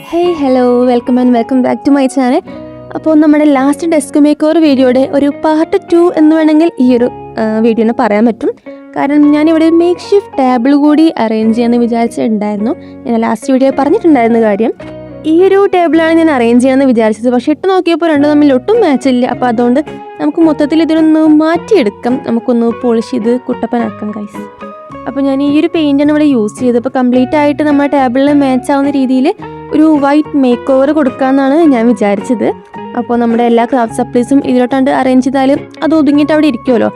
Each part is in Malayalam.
Hey hello welcome back to my channel. അപ്പോൾ നമ്മുടെ ലാസ്റ്റ് ഡെസ്ക് മേക്ക് ഓവർ വീഡിയോയുടെ ഒരു പാർട്ട് 2 എന്ന് വേണമെങ്കിൽ ഈ ഒരു വീഡിയോനെ പറയാൻ പറ്റും. കാരണം ഞാനിവിടെ മേക്ക് ഷിഫ്റ്റ് ടേബിൾ കൂടി അറേഞ്ച് ചെയ്യാമെന്ന് വിചാരിച്ചിട്ടുണ്ടായിരുന്നു. ഞാൻ ലാസ്റ്റ് വീഡിയോ പറഞ്ഞിട്ടുണ്ടായിരുന്ന കാര്യം. ഈ ഒരു ടേബിളാണ് ഞാൻ അറേഞ്ച് ചെയ്യാമെന്ന് വിചാരിച്ചത്. പക്ഷേ ഇട്ട് നോക്കിയപ്പോൾ രണ്ടും തമ്മിൽ ഒട്ടും മാച്ചില്ല. അപ്പോൾ അതുകൊണ്ട് നമുക്ക് മൊത്തത്തിൽ ഇതിനൊന്ന് മാറ്റിയെടുക്കാം, നമുക്കൊന്ന് പോളിഷ് ചെയ്ത് കുട്ടപ്പനാക്കാം ഗൈസ്. അപ്പോൾ ഞാൻ ഈ ഒരു പെയിൻ്റാണ് ഇവിടെ യൂസ് ചെയ്തത്. അപ്പോൾ കംപ്ലീറ്റ് ആയിട്ട് നമ്മുടെ ടേബിളിൽ മാച്ച് ആവുന്ന രീതിയിൽ ഒരു വൈറ്റ് മേക്ക് ഓവർ കൊടുക്കാമെന്നാണ് ഞാൻ വിചാരിച്ചത്. അപ്പോൾ നമ്മുടെ എല്ലാ ക്രാഫ്റ്റ് സപ്ലീസും ഇതിലോട്ടാണ്ട് അറേഞ്ച് ചെയ്താൽ അത് ഒതുങ്ങിയിട്ട് അവിടെ ഇരിക്കുമല്ലോ.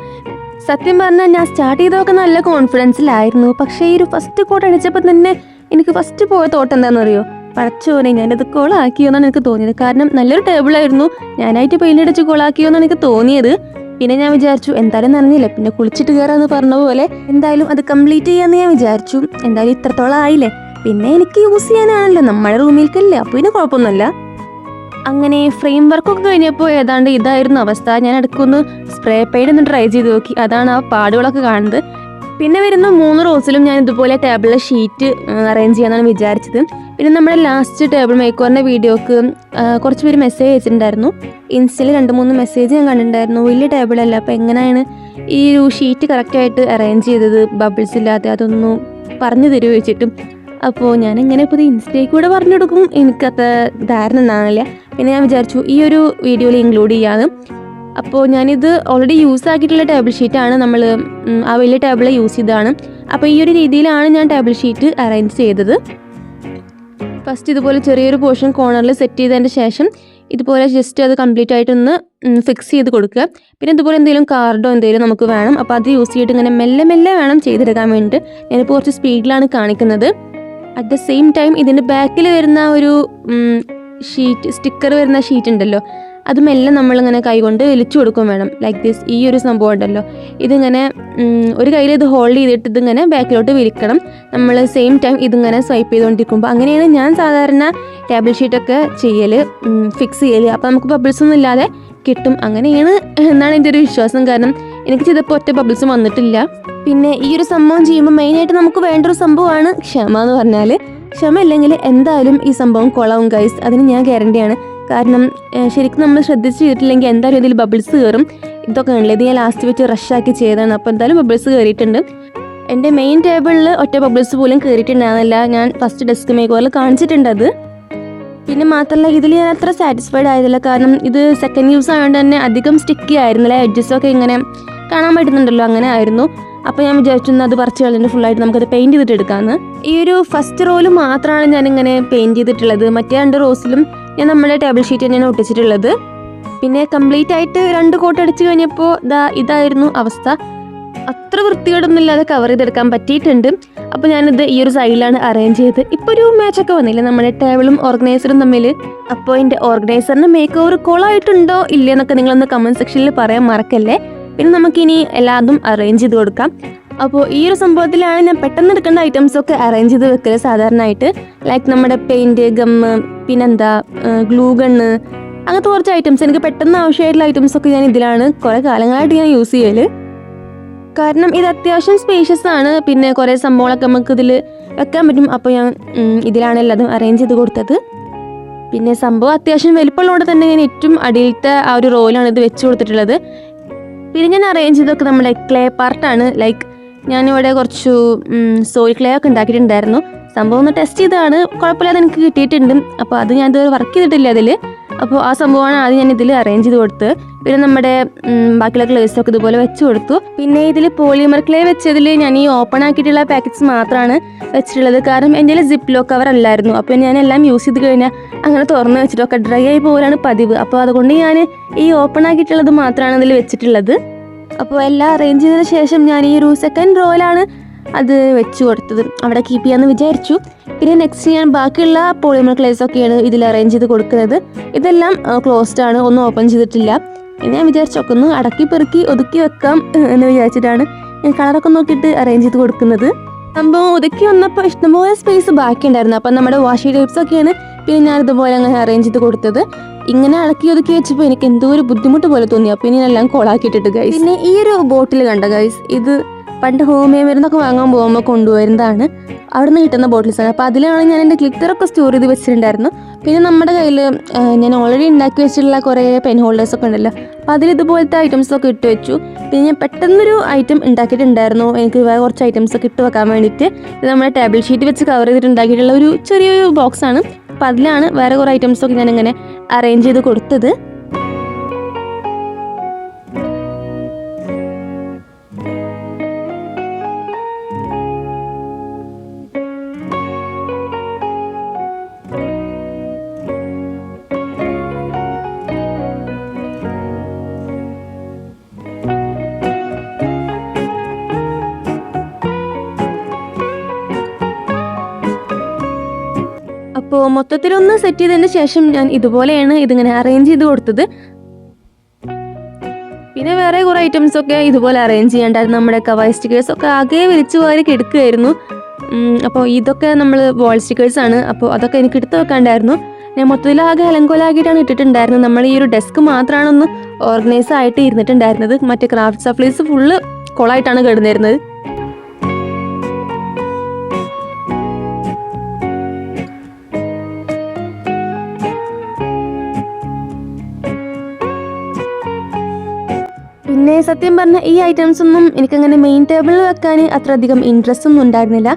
സത്യം പറഞ്ഞാൽ ഞാൻ സ്റ്റാർട്ട് ചെയ്തതൊക്കെ നല്ല കോൺഫിഡൻസിലായിരുന്നു. പക്ഷേ ഈ ഒരു ഫസ്റ്റ് കോട്ട് അടിച്ചപ്പോൾ തന്നെ എനിക്ക് ഫസ്റ്റ് പോയ തോട്ട് എന്താണെന്നറിയോ? പടച്ചോനെ, ഞാനത് കോളാക്കിയോ എന്നാണ് എനിക്ക് തോന്നിയത്. കാരണം നല്ലൊരു ടേബിളായിരുന്നു, ഞാനായിട്ട് പെയിൻ്റ് അടിച്ച് കോളാക്കിയോ എന്നാണ് എനിക്ക് തോന്നിയത്. പിന്നെ ഞാൻ വിചാരിച്ചു എന്തായാലും നനഞ്ഞില്ല, പിന്നെ കുളിച്ചിട്ട് കയറാമെന്ന് പറഞ്ഞ പോലെ എന്തായാലും അത് കംപ്ലീറ്റ് ചെയ്യാമെന്ന് ഞാൻ വിചാരിച്ചു. എന്തായാലും ഇത്രത്തോളം ആയില്ലേ, പിന്നെ എനിക്ക് യൂസ് ചെയ്യാനാണല്ലോ, നമ്മുടെ റൂമിലേക്കല്ലേ, അപ്പോൾ പിന്നെ കുഴപ്പമൊന്നുമില്ല. അങ്ങനെ ഫ്രെയിം വർക്കൊക്കെ കഴിഞ്ഞപ്പോൾ ഏതാണ്ട് ഇതായിരുന്നു അവസ്ഥ. ഞാൻ ഇടയ്ക്കൊന്ന് സ്പ്രേ പെയിൻ്റ് ഒന്ന് ട്രൈ ചെയ്ത് നോക്കി, അതാണ് ആ പാടുകളൊക്കെ കാണുന്നത്. പിന്നെ വരുന്ന 3 റോസിലും ഞാൻ ഇതുപോലെ ടേബിളിലെ ഷീറ്റ് അറേഞ്ച് ചെയ്യാനാണ് വിചാരിച്ചത്. പിന്നെ നമ്മുടെ ലാസ്റ്റ് ടേബിൾ മേക്കോറിൻ്റെ വീഡിയോക്ക് കുറച്ച് പേര് മെസ്സേജ് അയച്ചിട്ടുണ്ടായിരുന്നു. ഇൻസ്റ്റയിൽ 2-3 മെസ്സേജ് ഞാൻ കണ്ടിട്ടുണ്ടായിരുന്നു. വലിയ ടേബിളല്ല, അപ്പോൾ എങ്ങനെയാണ് ഈ ഒരു ഷീറ്റ് കറക്റ്റായിട്ട് അറേഞ്ച് ചെയ്തത്, ബബിൾസ് ഇല്ലാതെ, അതൊന്നും പറഞ്ഞു തരുമോ വെച്ചിട്ടും. അപ്പോൾ ഞാനെങ്ങനെ ഇപ്പോൾ ഇത് ഇൻസ്റ്റയിൽ കൂടെ പറഞ്ഞു കൊടുക്കും, എനിക്കത്ര ധാരണ ഉണ്ടാവില്ല. പിന്നെ ഞാൻ വിചാരിച്ചു ഈ ഒരു വീഡിയോയിൽ ഇൻക്ലൂഡ് ചെയ്യാമെന്ന്. അപ്പോൾ ഞാനിത് ഓൾറെഡി യൂസ് ആക്കിയിട്ടുള്ള ടേബിൾ ഷീറ്റാണ്, നമ്മൾ ആ വലിയ ടേബിൾ യൂസ് ചെയ്തതാണ്. അപ്പോൾ ഈ ഒരു രീതിയിലാണ് ഞാൻ ടേബിൾ ഷീറ്റ് അറേഞ്ച് ചെയ്തത്. ഫസ്റ്റ് ഇതുപോലെ ചെറിയൊരു പോർഷൻ കോർണറിൽ സെറ്റ് ചെയ്തതിന് ശേഷം ഇതുപോലെ ജസ്റ്റ് അത് കംപ്ലീറ്റ് ആയിട്ടൊന്ന് ഫിക്സ് ചെയ്ത് കൊടുക്കുക. പിന്നെ ഇതുപോലെ എന്തെങ്കിലും കാർഡോ എന്തെങ്കിലും നമുക്ക് വേണം, അപ്പോൾ അത് യൂസ് ചെയ്തിട്ട് ഇങ്ങനെ മെല്ലെ മെല്ലെ വേണം ചെയ്തെടുക്കാൻ വേണ്ടിയിട്ട്. ഞാനിപ്പോൾ കുറച്ച് സ്പീഡിലാണ് കാണിക്കുന്നത്. അറ്റ് ദ സെയിം ടൈം ഇതിൻ്റെ ബാക്കിൽ വരുന്ന ഒരു സ്റ്റിക്കർ വരുന്ന ഷീറ്റ് ഉണ്ടല്ലോ, അത് മെല്ലെ നമ്മളിങ്ങനെ കൈകൊണ്ട് വലിച്ചു കൊടുക്കും വേണം. Like this. ഈ ഒരു സംഭവം ഉണ്ടല്ലോ, ഇതിങ്ങനെ ഒരു കയ്യിൽ ഇത് ഹോൾഡ് ചെയ്തിട്ട് ഇതിങ്ങനെ ബാക്കിലോട്ട് വലിക്കണം. നമ്മൾ സെയിം ടൈം ഇതിങ്ങനെ സ്വൈപ്പ് ചെയ്തുകൊണ്ടിരിക്കുമ്പോൾ, അങ്ങനെയാണ് ഞാൻ സാധാരണ ടേബിൾ ഷീറ്റൊക്കെ ചെയ്യൽ, ഫിക്സ് ചെയ്യൽ. അപ്പോൾ നമുക്ക് ബബിൾസ് ഒന്നും ഇല്ലാതെ കിട്ടും. അങ്ങനെയാണ് എന്നാണ് എൻ്റെ ഒരു വിശ്വാസം. കാരണം എനിക്ക് ചെയ്തപ്പോൾ ഒറ്റ ബബിൾസും വന്നിട്ടില്ല. പിന്നെ ഈ ഒരു സംഭവം ചെയ്യുമ്പോൾ മെയിനായിട്ട് നമുക്ക് വേണ്ടൊരു സംഭവമാണ് ക്ഷമ എന്ന് പറഞ്ഞാൽ. ക്ഷമ ഇല്ലെങ്കിൽ എന്തായാലും ഈ സംഭവം കൊളാവും ഗൈസ്, അതിന് ഞാൻ ഗ്യാരണ്ടിയാണ്. കാരണം ശരിക്കും നമ്മൾ ശ്രദ്ധിച്ച് ചെയ്തിട്ടില്ലെങ്കിൽ എന്തായാലും ഇതിൽ ബബിൾസ് കയറും. ഇതൊക്കെ ഉള്ളത് ഇത് ഞാൻ ലാസ്റ്റ് വെച്ച് റഷാക്കി ചെയ്തതാണ്. അപ്പോൾ എന്തായാലും ബബിൾസ് കയറിയിട്ടുണ്ട്. എൻ്റെ മെയിൻ ടേബിളിൽ ഒറ്റ ബബിൾസ് പോലും കയറിയിട്ടുണ്ടാകുന്നില്ല. ഞാൻ ഫസ്റ്റ് ഡെസ്ക് മേക്കോറിൽ കാണിച്ചിട്ടുണ്ട് അത്. പിന്നെ മാത്രമല്ല ഇതിൽ ഞാൻ അത്ര സാറ്റിസ്ഫൈഡ് ആയതില്ല. കാരണം ഇത് സെക്കൻഡ് യൂസ് ആയതുകൊണ്ട് തന്നെ അധികം സ്റ്റിക്കി ആയിരുന്നില്ല. എഡ്ജസൊക്കെ ഇങ്ങനെ കാണാൻ പറ്റുന്നുണ്ടല്ലോ, അങ്ങനെ ആയിരുന്നു. അപ്പോൾ ഞാൻ വിചാരിച്ചു അത് പറിച്ച് കളഞ്ഞിട്ട് ഫുള്ളായിട്ട് നമുക്കത് പെയിൻറ്റ് ചെയ്തിട്ട് എടുക്കാമെന്ന്. ഈ ഒരു ഫസ്റ്റ് റോയിൽ മാത്രമാണ് ഞാനിങ്ങനെ പെയിൻറ്റ് ചെയ്തിട്ടുള്ളത്. മറ്റേ 2 റോസിലും ഞാൻ നമ്മുടെ ടേബിൾ ഷീറ്റ് തന്നെയാണ് ഒട്ടിച്ചിട്ടുള്ളത്. പിന്നെ കംപ്ലീറ്റ് ആയിട്ട് 2 കോട്ട് അടിച്ച് കഴിഞ്ഞപ്പോൾ ഇതായിരുന്നു അവസ്ഥ. അത്ര വൃത്തികേടൊന്നുമില്ലാതെ കവർ ചെയ്തെടുക്കാൻ പറ്റിയിട്ടുണ്ട്. അപ്പോൾ ഞാനിത് ഈ ഒരു സൈഡിലാണ് അറേഞ്ച് ചെയ്ത്. ഇപ്പോൾ ഒരു മാച്ചൊക്കെ വന്നില്ലേ നമ്മുടെ ടേബിളും ഓർഗനൈസറും തമ്മിൽ. അപ്പോൾ എൻ്റെ ഓർഗനൈസറിന് മേക്ക് ഓവർ കോളായിട്ടുണ്ടോ ഇല്ലേ എന്നൊക്കെ നിങ്ങളൊന്ന് കമൻറ്റ് സെക്ഷനിൽ പറയാൻ മറക്കല്ലേ. പിന്നെ നമുക്കിനി എല്ലാതും അറേഞ്ച് ചെയ്ത് കൊടുക്കാം. അപ്പോൾ ഈ ഒരു സംഭവത്തിലാണ് ഞാൻ പെട്ടെന്ന് എടുക്കേണ്ട ഐറ്റംസൊക്കെ അറേഞ്ച് ചെയ്ത് വെക്കൽ സാധാരണയായിട്ട്. ലൈക്ക് നമ്മുടെ പെയിൻറ്റ്, ഗമ്മ്, പിന്നെന്താ ഗ്ലൂ ഗണ്ണ്, അങ്ങനത്തെ കുറച്ച് ഐറ്റംസ്, എനിക്ക് പെട്ടെന്ന് ആവശ്യമായിട്ടുള്ള ഐറ്റംസൊക്കെ ഞാൻ ഇതിലാണ് കുറേ കാലങ്ങളായിട്ട് ഞാൻ യൂസ് ചെയ്യൽ. കാരണം ഇത് അത്യാവശ്യം സ്പേഷ്യസ് ആണ്. പിന്നെ കുറേ സംഭവങ്ങളൊക്കെ നമുക്ക് ഇതിൽ വെക്കാൻ പറ്റും. അപ്പോൾ ഞാൻ ഇതിലാണ് എല്ലാതും അറേഞ്ച് ചെയ്ത് കൊടുത്തത്. പിന്നെ സംഭവം അത്യാവശ്യം വലിപ്പമുള്ളതുകൊണ്ട് തന്നെ ഞാൻ ഏറ്റവും അടിയിലത്തെ ആ ഒരു റോയിലാണ് ഇത് വെച്ച് കൊടുത്തിട്ടുള്ളത്. പിന്നെ ഞാൻ അറേഞ്ച് ചെയ്തൊക്കെ നമ്മുടെ ക്ലേ പാർട്ടാണ്. ലൈക്ക് ഞാനിവിടെ കുറച്ച് സോയിൽ ക്ലേ ഒക്കെ ഉണ്ടാക്കിയിട്ടുണ്ടായിരുന്നു. സംഭവം ഒന്ന് ടെസ്റ്റ് ചെയ്തതാണ്, കുഴപ്പമില്ലാതെ എനിക്ക് കിട്ടിയിട്ടുണ്ട്. അപ്പോൾ അത് ഞാൻ ഇതുവരെ വർക്ക് ചെയ്തിട്ടില്ല അതിൽ. അപ്പോൾ ആ സംഭവമാണ് ആദ്യം ഞാൻ ഇതിൽ അറേഞ്ച് ചെയ്ത് കൊടുത്ത്. പിന്നെ നമ്മുടെ ബാക്കിയുള്ള ക്ലേസൊക്കെ ഇതുപോലെ വെച്ച് കൊടുത്തു. പിന്നെ ഇതിൽ പോളിമർ ക്ലേ വെച്ചതിൽ ഞാൻ ഈ ഓപ്പൺ ആക്കിയിട്ടുള്ള പാക്കറ്റ്സ് മാത്രമാണ് വെച്ചിട്ടുള്ളത്. കാരണം എൻ്റെ ജിപ്പ് ലോ കവർ അല്ലായിരുന്നു. അപ്പോൾ ഞാൻ എല്ലാം യൂസ് ചെയ്ത് കഴിഞ്ഞാൽ അങ്ങനെ തുറന്ന് വെച്ചിട്ടൊക്കെ ഡ്രൈ ആയി പോകാനാണ് പതിവ്. അപ്പോൾ അതുകൊണ്ട് ഞാൻ ഈ ഓപ്പൺ ആക്കിയിട്ടുള്ളത് മാത്രമാണ് അതിൽ വെച്ചിട്ടുള്ളത്. അപ്പോൾ എല്ലാം അറേഞ്ച് ചെയ്തതിന് ശേഷം ഞാൻ ഈ ഒരു സെക്കൻഡ് റോയിലാണ് അത് വെച്ച് കൊടുത്തത്. അവിടെ കീപ്പ് ചെയ്യാമെന്ന് വിചാരിച്ചു. പിന്നെ നെക്സ്റ്റ് ഞാൻ ബാക്കിയുള്ള പോളിമർ ക്ലേസൊക്കെയാണ് ഇതിൽ അറേഞ്ച് ചെയ്ത് കൊടുക്കുന്നത്. ഇതെല്ലാം ക്ലോസ്ഡ് ആണ്, ഒന്നും ഓപ്പൺ ചെയ്തിട്ടില്ല. ഞാൻ വിചാരിച്ചൊക്കെ ഒന്ന് അടക്കി പെറുക്കി ഒതുക്കി വെക്കാം എന്ന് വിചാരിച്ചിട്ടാണ് ഞാൻ കളറൊക്കെ നോക്കിയിട്ട് അറേഞ്ച് ചെയ്ത് കൊടുക്കുന്നത്. സംഭവം ഒതുക്കി വന്നപ്പോൾ ഇഷ്ടംപോലെ സ്പേസ് ബാക്കി ഉണ്ടായിരുന്നു. അപ്പം നമ്മുടെ വാഷി ടൈപ്സൊക്കെയാണ് പിന്നെ ഞാനിതുപോലെ അങ്ങനെ അറേഞ്ച് ചെയ്ത് കൊടുത്തത്. ഇങ്ങനെ അടക്കി ഒതുക്കി വെച്ചപ്പോൾ എനിക്ക് എന്തോ ഒരു ബുദ്ധിമുട്ട് പോലെ തോന്നി. അപ്പോൾ ഇനി എല്ലാം കോളാക്കിയിട്ടിട്ട് ഗൈസ്. പിന്നെ ഈ ഒരു ബോട്ടിൽ കണ്ട ഗൈസ്, ഇത് പണ്ട് ഹോമിയോ മരുന്നൊക്കെ വാങ്ങാൻ പോകുമ്പോൾ കൊണ്ടുവരുന്നതാണ്. അവിടെ നിന്ന് കിട്ടുന്ന ബോട്ടിൽസാണ്. അപ്പോൾ അതിലാണ് ഞാൻ എൻ്റെ ഗ്ലിറ്ററൊക്കെ സ്റ്റോർ ചെയ്ത് വെച്ചിട്ടുണ്ടായിരുന്നു. പിന്നെ നമ്മുടെ കയ്യിൽ ഞാൻ ഓൾറെഡി ഉണ്ടാക്കി വെച്ചിട്ടുള്ള കുറേ പെൻ ഹോൾഡേഴ്സൊക്കെ ഉണ്ടല്ലോ, അപ്പോൾ അതിൽ ഇതുപോലത്തെ ഐറ്റംസൊക്കെ ഇട്ട് വെച്ചു. പിന്നെ ഞാൻ പെട്ടെന്നൊരു ഐറ്റം ഉണ്ടാക്കിയിട്ടുണ്ടായിരുന്നു, എനിക്ക് വേറെ കുറച്ച് ഐറ്റംസൊക്കെ ഇട്ട് വെക്കാൻ വേണ്ടിയിട്ട്. ഇത് നമ്മുടെ ടേബിൾ ഷീറ്റ് വെച്ച് കവർ ചെയ്തിട്ട് ഉണ്ടാക്കിയിട്ടുള്ള ഒരു ചെറിയൊരു ബോക്സാണ്. അപ്പോൾ അതിലാണ് വേറെ കുറേ ഐറ്റംസൊക്കെ ഞാനിങ്ങനെ അറേഞ്ച് ചെയ്ത് കൊടുത്തത്. അപ്പോൾ മൊത്തത്തിലൊന്ന് സെറ്റ് ചെയ്തതിന് ശേഷം ഞാൻ ഇതുപോലെയാണ് ഇതിങ്ങനെ അറേഞ്ച് ചെയ്ത് കൊടുത്തത്. പിന്നെ വേറെ കുറേ ഐറ്റംസൊക്കെ ഇതുപോലെ അറേഞ്ച് ചെയ്യേണ്ടായിരുന്നു. നമ്മുടെ കവായ് സ്റ്റിക്കേഴ്സൊക്കെ ആകെ വിളിച്ചു വാരി എടുക്കുകയായിരുന്നു. അപ്പോൾ ഇതൊക്കെ നമ്മൾ വാൾ സ്റ്റിക്കേഴ്സാണ്. അപ്പോൾ അതൊക്കെ എനിക്ക് എടുത്ത് വെക്കാണ്ടായിരുന്നു. ഞാൻ മൊത്തത്തിലാകെ അലങ്കോലാക്കിയിട്ടാണ് ഇട്ടിട്ടുണ്ടായിരുന്നത്. നമ്മൾ ഈ ഒരു ഡെസ്ക് മാത്രമാണ് ഒന്ന് ഓർഗനൈസ് ആയിട്ട് ഇരുന്നിട്ടുണ്ടായിരുന്നത്. മറ്റേ ക്രാഫ്റ്റ് സപ്ലൈസ് ഫുള്ള് കൊളായിട്ടാണ് കിടന്നിരുന്നത്. പിന്നെ സത്യം പറഞ്ഞാൽ ഈ ഐറ്റംസ് ഒന്നും എനിക്കങ്ങനെ മെയിൻ ടേബിളിൽ വെക്കാൻ അത്രയധികം ഇൻട്രസ്റ്റ് ഒന്നും ഉണ്ടായിരുന്നില്ല.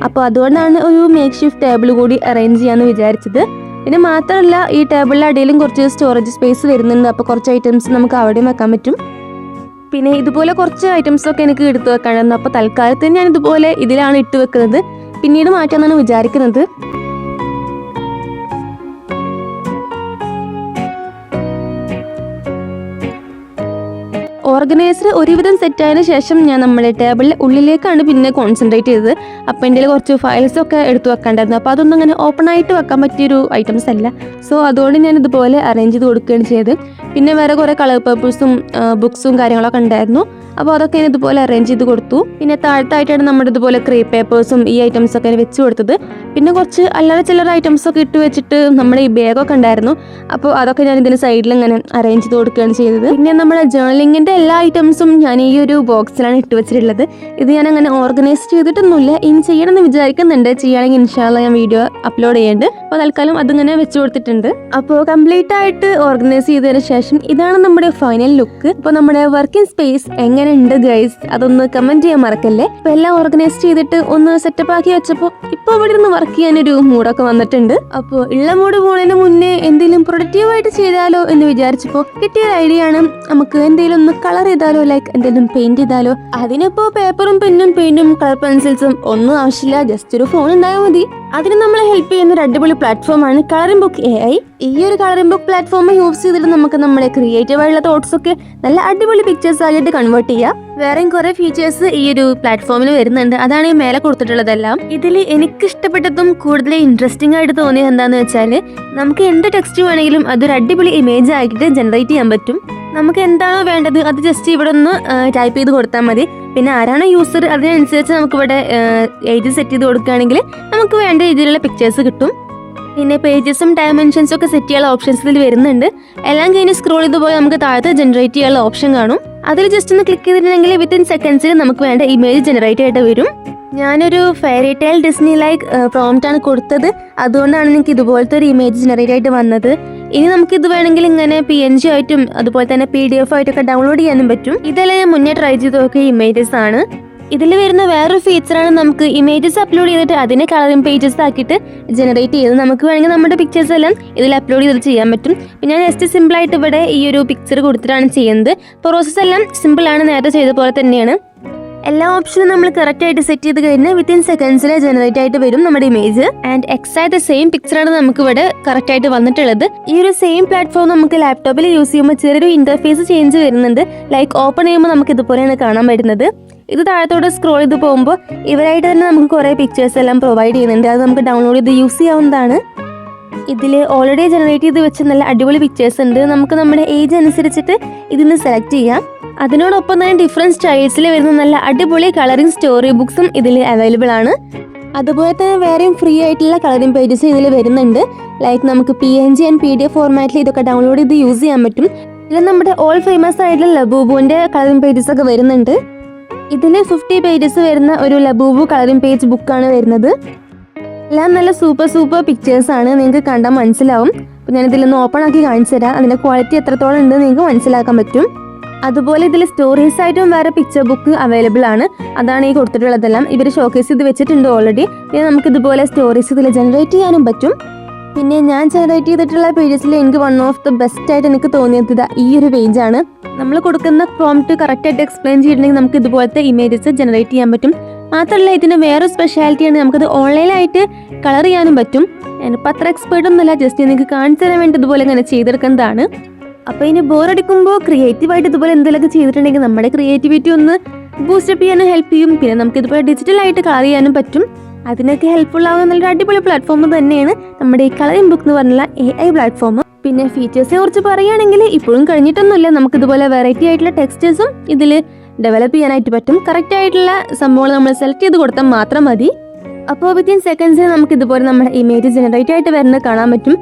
അപ്പോൾ അതുകൊണ്ടാണ് ഒരു മേക്ക് ഷിഫ്റ്റ് ടേബിൾ കൂടി അറേഞ്ച് ചെയ്യാമെന്ന് വിചാരിച്ചത്. പിന്നെ മാത്രമല്ല, ഈ ടേബിളിൻ്റെ അടിയിലും കുറച്ച് സ്റ്റോറേജ് സ്പേസ് വരുന്നുണ്ട്. അപ്പോൾ കുറച്ച് ഐറ്റംസ് നമുക്ക് അവിടെയും വെക്കാൻ പറ്റും. പിന്നെ ഇതുപോലെ കുറച്ച് ഐറ്റംസൊക്കെ എനിക്ക് എടുത്ത് വെക്കാനായിരുന്നു. അപ്പോൾ തൽക്കാലത്തിന് ഞാൻ ഇതുപോലെ ഇതിലാണ് ഇട്ട് വെക്കുന്നത്. പിന്നീട് മാറ്റാമെന്നാണ് വിചാരിക്കുന്നത്. ഓർഗനൈസർ ഒരുവിധം സെറ്റായതിനു ശേഷം ഞാൻ നമ്മുടെ ടേബിളിൽ ഉള്ളിലേക്കാണ് പിന്നെ കോൺസെൻട്രേറ്റ് ചെയ്തത്. അപ്പോൾ എൻ്റെ കുറച്ച് ഫയൽസൊക്കെ എടുത്ത് വെക്കാണ്ടായിരുന്നു. അപ്പോൾ അതൊന്നും അങ്ങനെ ഓപ്പൺ ആയിട്ട് വെക്കാൻ പറ്റിയൊരു ഐറ്റംസ് അല്ല. സോ അതുകൊണ്ട് ഞാൻ ഇതുപോലെ അറേഞ്ച് ചെയ്ത് കൊടുക്കുകയാണ് ചെയ്തത്. പിന്നെ വേറെ കുറേ കളർ പേപ്പേഴ്സും ബുക്സും കാര്യങ്ങളൊക്കെ ഉണ്ടായിരുന്നു. അപ്പോൾ അതൊക്കെ ഞാൻ ഇതുപോലെ അറേഞ്ച് ചെയ്ത് കൊടുത്തു. പിന്നെ താഴത്തായിട്ടാണ് നമ്മുടെ ഇതുപോലെ ക്രേപ്പ് പേപ്പേഴ്സും ഈ ഐറ്റംസൊക്കെ വെച്ച് കൊടുത്തത്. പിന്നെ കുറച്ച് അല്ലാതെ ചില്ലറ ഐറ്റംസൊക്കെ ഇട്ട് വെച്ചിട്ട് നമ്മുടെ ഈ ബാഗൊക്കെ ഉണ്ടായിരുന്നു. അപ്പോൾ അതൊക്കെ ഞാൻ ഇതിന് സൈഡിൽ ഇങ്ങനെ അറേഞ്ച് ചെയ്ത് കൊടുക്കുകയാണ് ചെയ്തത്. പിന്നെ നമ്മുടെ ജേർണലിങ്ങിൻ്റെ എല്ലാ ഐറ്റംസും ഞാൻ ഈ ഒരു ബോക്സിലാണ് ഇട്ട് വെച്ചിട്ടുള്ളത്. ഇത് ഞാൻ അങ്ങനെ ഓർഗനൈസ് ചെയ്തിട്ടൊന്നുമില്ല. ഇനി ചെയ്യണമെന്ന് വിചാരിക്കുന്നുണ്ട്. ചെയ്യുകയാണെങ്കിൽ ഇൻഷാല്ല ഞാൻ വീഡിയോ അപ്ലോഡ് ചെയ്യുന്നുണ്ട്. അപ്പോൾ തൽക്കാലം അതിങ്ങനെ വെച്ച് കൊടുത്തിട്ടുണ്ട്. അപ്പോൾ കംപ്ലീറ്റ് ആയിട്ട് ഓർഗനൈസ് ചെയ്തതിന് ശേഷം ഇതാണ് നമ്മുടെ ഫൈനൽ ലുക്ക്. അപ്പോൾ നമ്മുടെ വർക്കിംഗ് സ്പേസ് എങ്ങനെ ഉണ്ട് ഗൈസ്, അതൊന്ന് കമന്റ് ചെയ്യാൻ മറക്കല്ലേ. അപ്പോൾ എല്ലാം ഓർഗനൈസ് ചെയ്തിട്ട് ഒന്ന് സെറ്റപ്പ് ആക്കി വെച്ചപ്പോൾ ഇപ്പോൾ ഇവിടെ നിന്ന് വർക്ക് ചെയ്യാനൊരു മൂഡൊക്കെ വന്നിട്ടുണ്ട്. അപ്പോൾ ഉള്ള മൂഡ് പോകുന്നതിന് മുന്നേ എന്തെങ്കിലും പ്രൊഡക്റ്റീവായിട്ട് ചെയ്താലോ എന്ന് വിചാരിച്ചപ്പോൾ കിട്ടിയൊരു ഐഡിയ ആണ്. നമുക്ക് എന്തെങ്കിലും ഒന്ന് കളർ ചെയ്താലോ, ലൈക്ക് എന്തെങ്കിലും പെയിന്റ് ചെയ്താലോ. അതിനിപ്പോൾ പേപ്പറും പെന്നും പെയിന്റും കളർ പെൻസിൽസും ഒന്നും ആവശ്യമില്ല, ജസ്റ്റ് ഒരു ഫോൺ ഉണ്ടായാൽ മതി. അതിന് നമ്മളെ ഹെൽപ്പ് ചെയ്യുന്ന ഒരു അടിപൊളി പ്ലാറ്റ്ഫോമാണ് കളറിംഗ് ബുക്ക് AI. ഈ ഒരു കളറിംഗ് ബുക്ക് പ്ലാറ്റ്ഫോം യൂസ് ചെയ്തിട്ട് നമുക്ക് നമ്മുടെ ക്രിയേറ്റീവ് ആയിട്ടുള്ള തോട്ട്സ് ഒക്കെ നല്ല അടിപൊളി പിക്ചേഴ്സ് ആയിട്ട് കൺവേർട്ട് ചെയ്യാം. വേറെയും കുറെ ഫീച്ചേഴ്സ് ഈ ഒരു പ്ലാറ്റ്ഫോമിൽ വരുന്നുണ്ട്. അതാണ് ഈ മേലെ കൊടുത്തിട്ടുള്ളതെല്ലാം. ഇതിൽ എനിക്ക് ഇഷ്ടപ്പെട്ടതും കൂടുതൽ ഇൻട്രസ്റ്റിംഗ് ആയിട്ട് തോന്നിയത് എന്താണെന്ന് വെച്ചാൽ, നമുക്ക് എന്ത് ടെക്സ്റ്റ് വേണമെങ്കിലും അതൊരു അടിപൊളി ഇമേജ് ആക്കിയിട്ട് ജനറേറ്റ് ചെയ്യാൻ പറ്റും. നമുക്ക് എന്താണോ വേണ്ടത് അത് ജസ്റ്റ് ഇവിടെ ഒന്ന് ടൈപ്പ് ചെയ്ത് കൊടുത്താൽ മതി. പിന്നെ ആരാണോ യൂസർ അതിനനുസരിച്ച് നമുക്കിവിടെ ഏജ് സെറ്റ് ചെയ്ത് കൊടുക്കുകയാണെങ്കിൽ നമുക്ക് വേണ്ട രീതിയിലുള്ള പിക്ചേഴ്സ് കിട്ടും. പിന്നെ പേജസും ഡയമെൻഷൻസും ഒക്കെ സെറ്റ് ചെയ്യാനുള്ള ഓപ്ഷൻസ് ഇതിൽ വരുന്നുണ്ട്. എല്ലാം കഴിഞ്ഞ് സ്ക്രോൾ ചെയ്ത് പോയി നമുക്ക് താഴത്ത് ജനറേറ്റ് ചെയ്യാനുള്ള ഓപ്ഷൻ കാണും. അതിൽ ജസ്റ്റ് ഒന്ന് ക്ലിക്ക് ചെയ്തിട്ടുണ്ടെങ്കിൽ വിത്തിൻ സെക്കൻഡ്സിൽ നമുക്ക് വേണ്ട ഇമേജ് ജനറേറ്റ് ആയിട്ട് വരും. ഞാനൊരു ഫെയറി ടെയിൽ ഡിസ്നി ലൈക്ക് പ്രോംപ്റ്റാണ് കൊടുത്തത്. അതുകൊണ്ടാണ് എനിക്ക് ഇതുപോലത്തെ ഒരു ഇമേജ് ജനറേറ്റ് ആയിട്ട് വന്നത്. ഇനി നമുക്കിത് വേണമെങ്കിൽ ഇങ്ങനെ PNG ആയിട്ടും അതുപോലെ തന്നെ PDF ആയിട്ടൊക്കെ ഡൗൺലോഡ് ചെയ്യാനും പറ്റും. ഇതെല്ലാം ഞാൻ മുന്നേ ട്രൈ ചെയ്ത് നോക്കിയ ഇമേജസ് ആണ്. ഇതിൽ വരുന്ന വേറൊരു ഫീച്ചറാണ് നമുക്ക് ഇമേജസ് അപ്ലോഡ് ചെയ്തിട്ട് അതിനെ കളറിംഗ് പേജസ് ആക്കിയിട്ട് ജനറേറ്റ് ചെയ്ത് നമുക്ക് വേണമെങ്കിൽ നമ്മുടെ പിക്ചേഴ്സ് എല്ലാം ഇതിൽ അപ്ലോഡ് ചെയ്തിട്ട് ചെയ്യാൻ പറ്റും. പിന്നെ ഞാൻ ജസ്റ്റ് സിമ്പിളായിട്ട് ഇവിടെ ഈ ഒരു പിക്ചർ കൊടുത്തിട്ടാണ് ചെയ്യുന്നത്. പ്രോസസ്സ് എല്ലാം സിമ്പിളാണ്, നേരത്തെ ചെയ്ത പോലെ തന്നെയാണ്. എല്ലാ ഓപ്ഷനും നമ്മൾ കറക്റ്റായിട്ട് സെറ്റ് ചെയ്ത് കഴിഞ്ഞാൽ വിത്തിൻ സെക്കൻഡ്സിൽ ജനറേറ്റ് ആയിട്ട് വരും നമ്മുടെ ഇമേജ്. ആൻഡ് എക്സാക്ട് സെയിം പിക്ചറാണ് നമുക്ക് ഇവിടെ കറക്റ്റായിട്ട് വന്നിട്ടുള്ളത്. ഈ ഒരു സെയിം പ്ലാറ്റ്ഫോം നമുക്ക് ലാപ്ടോപ്പിൽ യൂസ് ചെയ്യുമ്പോൾ ചെറിയൊരു ഇന്റർഫേസ് ചേഞ്ച് വരുന്നുണ്ട്. ലൈക്ക് ഓപ്പൺ ചെയ്യുമ്പോൾ നമുക്ക് ഇതുപോലെയാണ് കാണാൻ പറ്റുന്നത്. ഇത് താഴത്തോടെ സ്ക്രോൾ ചെയ്ത് പോകുമ്പോൾ ഇവരായിട്ട് തന്നെ നമുക്ക് കുറേ പിക്ചേഴ്സ് എല്ലാം പ്രൊവൈഡ് ചെയ്യുന്നുണ്ട്. അത് നമുക്ക് ഡൗൺലോഡ് ചെയ്ത് യൂസ് ചെയ്യാവുന്നതാണ്. ഇതിൽ ഓൾറെഡി ജനറേറ്റ് ചെയ്ത് വെച്ച നല്ല അടിപൊളി പിക്ചേഴ്സ് ഉണ്ട്. നമുക്ക് നമ്മുടെ ഏജ് അനുസരിച്ചിട്ട് ഇതിന് സെലക്ട് ചെയ്യാം. അതിനോടൊപ്പം തന്നെ ഡിഫറെൻറ്റ് സ്റ്റൈൽസിൽ വരുന്ന നല്ല അടിപൊളി കളറിംഗ് സ്റ്റോറി ബുക്സും ഇതിൽ അവൈലബിൾ ആണ്. അതുപോലെ തന്നെ വേറെയും ഫ്രീ ആയിട്ടുള്ള കളറിംഗ് പേജസ് ഇതിൽ വരുന്നുണ്ട്. ലൈക്ക് നമുക്ക് PNG ആൻഡ് PDF ഫോർമാറ്റിൽ ഇതൊക്കെ ഡൗൺലോഡ് ചെയ്ത് യൂസ് ചെയ്യാൻ പറ്റും. ഇതിൽ നമ്മുടെ ഓൾ ഫേമസ് ആയിട്ടുള്ള ലബൂബുവിൻ്റെ കളറിംഗ് പേജസ് ഒക്കെ വരുന്നുണ്ട്. ഇതിൽ 50 പേജസ് വരുന്ന ഒരു ലബൂബു കളറിംഗ് പേജ് ബുക്കാണ് വരുന്നത്. എല്ലാം നല്ല സൂപ്പർ പിക്ചേഴ്സാണ്, നിങ്ങൾക്ക് കണ്ടാൽ മനസ്സിലാവും. അപ്പോൾ ഞാനിതിലൊന്ന് ഓപ്പൺ ആക്കി കാണിച്ചു തരാം. അതിൻ്റെ ക്വാളിറ്റി എത്രത്തോളം ഉണ്ട് നിങ്ങൾക്ക് മനസ്സിലാക്കാൻ പറ്റും. അതുപോലെ ഇതിൽ സ്റ്റോറീസ് ആയിട്ടും വേറെ പിക്ചർ ബുക്ക് അവൈലബിൾ ആണ്. അതാണ് ഈ കൊടുത്തിട്ടുള്ളതെല്ലാം. ഇവർ ഷോക്കേസ് ചെയ്ത് വെച്ചിട്ടുണ്ട് ഓൾറെഡി. പിന്നെ നമുക്ക് ഇതുപോലെ സ്റ്റോറീസ് ഇതിൽ ജനറേറ്റ് ചെയ്യാനും പറ്റും. പിന്നെ ഞാൻ ജനറേറ്റ് ചെയ്തിട്ടുള്ള പേജസിൽ എനിക്ക് വൺ ഓഫ് ദ ബെസ്റ്റ് ആയിട്ട് എനിക്ക് തോന്നിയത് ഈ ഒരു പേജാണ്. നമ്മൾ കൊടുക്കുന്ന പ്രോംപ്റ്റ് കറക്റ്റായിട്ട് എക്സ്പ്ലെയിൻ ചെയ്തിട്ടുണ്ടെങ്കിൽ നമുക്ക് ഇതുപോലത്തെ ഇമേജസ് ജനറേറ്റ് ചെയ്യാൻ പറ്റും. മാത്രമല്ല ഇതിന് വേറെ സ്പെഷ്യാലിറ്റിയാണ്, നമുക്കത് ഓൺലൈനായിട്ട് കളർ ചെയ്യാനും പറ്റും. ഞാനിപ്പോൾ അത്ര എക്സ്പേർട്ട് ഒന്നുമല്ല, ജസ്റ്റ് നിങ്ങൾക്ക് കാണിച്ചു തരാൻ വേണ്ടി ഇതുപോലെ ഇങ്ങനെ ചെയ്തെടുക്കുന്നതാണ്. അപ്പോൾ ഇനി ബോറടിക്കുമ്പോൾ ക്രിയേറ്റീവായിട്ട് ഇതുപോലെ എന്തെങ്കിലുമൊക്കെ ചെയ്തിട്ടുണ്ടെങ്കിൽ നമ്മുടെ ക്രിയേറ്റിവിറ്റി ഒന്ന് ബൂസ്റ്റപ്പ് ചെയ്യാനും ഹെൽപ്പ് ചെയ്യും. പിന്നെ നമുക്ക് ഇതുപോലെ ഡിജിറ്റലായിട്ട് കളർ ചെയ്യാനും പറ്റും. അതിനൊക്കെ ഹെൽപ്ഫുൾ ആവുന്ന നല്ലൊരു അടിപൊളി പ്ലാറ്റ്ഫോം തന്നെയാണ് നമ്മുടെ ഈ കളറിംഗ് ബുക്ക് എന്ന് പറഞ്ഞുള്ള AI പ്ലാറ്റ്ഫോം. പിന്നെ ഫീച്ചേഴ്സിനെ കുറിച്ച് പറയുകയാണെങ്കിൽ ഇപ്പോഴും കഴിഞ്ഞിട്ടൊന്നുമില്ല. നമുക്ക് ഇതുപോലെ വെറൈറ്റി ആയിട്ടുള്ള ടെക്സ്റ്റേഴ്സും ഇതിൽ ഡെവലപ്പ് ചെയ്യാനായിട്ട് പറ്റും. കറക്റ്റ് ആയിട്ടുള്ള സംഭവങ്ങൾ നമ്മൾ സെലക്ട് ചെയ്ത് കൊടുത്താൽ മാത്രം മതി. അപ്പോൾ വിത്തിൻ സെക്കൻഡ്സിൽ നമുക്ക് ഇതുപോലെ നമ്മുടെ ഇമേജ് ജനറേറ്റ് ആയിട്ട് വരുന്നത് കാണാൻ പറ്റും.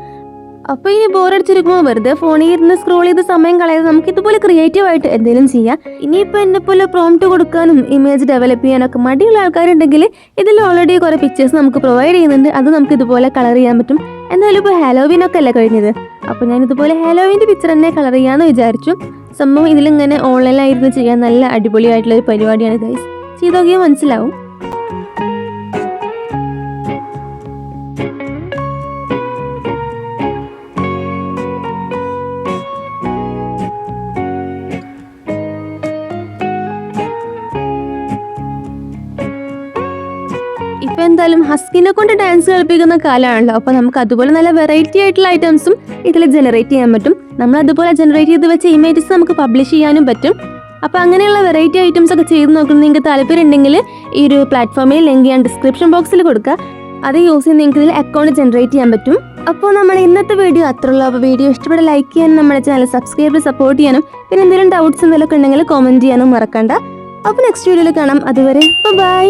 അപ്പോൾ ഇനി ബോറടിച്ചിരിക്കുമ്പോൾ വെറുതെ ഫോണിൽ ഇരുന്ന് സ്ക്രോൾ ചെയ്ത് സമയം കളയാതെ നമുക്ക് ഇതുപോലെ ക്രിയേറ്റീവായിട്ട് എന്തെങ്കിലും ചെയ്യാം. ഇനിയിപ്പോൾ എന്നെപ്പോലെ പ്രോംപ്റ്റ് കൊടുക്കാനും ഇമേജ് ഡെവലപ്പ് ചെയ്യാനൊക്കെ മടിയുള്ള ആൾക്കാരുണ്ടെങ്കിൽ ഇതിൽ ഓൾറെഡി കുറേ പിക്ചേഴ്സ് നമുക്ക് പ്രൊവൈഡ് ചെയ്യുന്നുണ്ട്. അത് നമുക്ക് ഇതുപോലെ കളർ ചെയ്യാൻ പറ്റും. എന്തായാലും ഇപ്പോൾ ഹാലോവീനൊക്കെ അല്ലേ കഴിഞ്ഞത്, അപ്പോൾ ഞാൻ ഇതുപോലെ ഹാലോവീൻ്റെ പിക്ചർ തന്നെ കളർ ചെയ്യാമെന്ന് വിചാരിച്ചു. സംഭവം ഇതിലിങ്ങനെ ഓൺലൈനായിരുന്നു ചെയ്യാൻ നല്ല അടിപൊളിയായിട്ടുള്ളൊരു പരിപാടിയാണ് ഗൈസ്. ചെയ്ത് നോക്കിയാൽ മനസ്സിലാവും. ഇപ്പോൾ എന്തായാലും ഹസ്കിനെ കൊണ്ട് ഡാൻസ് കളിപ്പിക്കുന്ന കാലമാണല്ലോ. അപ്പോൾ നമുക്ക് അതുപോലെ നല്ല വെറൈറ്റി ആയിട്ടുള്ള ഐറ്റംസും ഇതിൽ ജനറേറ്റ് ചെയ്യാൻ പറ്റും. നമ്മൾ അതുപോലെ ജനറേറ്റ് ചെയ്ത് വെച്ച ഇമേജസ് നമുക്ക് പബ്ലിഷ് ചെയ്യാനും പറ്റും. അപ്പോൾ അങ്ങനെയുള്ള വെറൈറ്റി ഐറ്റംസ് ഒക്കെ ചെയ്ത് നോക്കണം. നിങ്ങൾക്ക് താല്പര്യം ഉണ്ടെങ്കിൽ ഈ ഒരു പ്ലാറ്റ്ഫോമിൽ ലിങ്ക് ഞാൻ ഡിസ്ക്രിപ്ഷൻ ബോക്സിൽ കൊടുക്കുക. അത് യൂസ് ചെയ്ത് നിങ്ങൾക്ക് ഇതിൽ അക്കൗണ്ട് ജനറേറ്റ് ചെയ്യാൻ പറ്റും. അപ്പോൾ നമ്മുടെ ഇന്നത്തെ വീഡിയോ അത്രയുള്ളൂ. അപ്പോൾ വീഡിയോ ഇഷ്ടപ്പെട്ട ലൈക്ക് ചെയ്യാനും നമ്മുടെ ചാനൽ സബ്സ്ക്രൈബ് സപ്പോർട്ട് ചെയ്യാനും പിന്നെ എന്തെങ്കിലും ഡൗട്ട്സ് എന്തെങ്കിലുമൊക്കെ ഉണ്ടെങ്കിൽ കോമെൻറ്റ് ചെയ്യാനും മറക്കണ്ട. അപ്പോൾ നെക്സ്റ്റ് വീഡിയോയിൽ കാണാം. അതുവരെ ബൈ.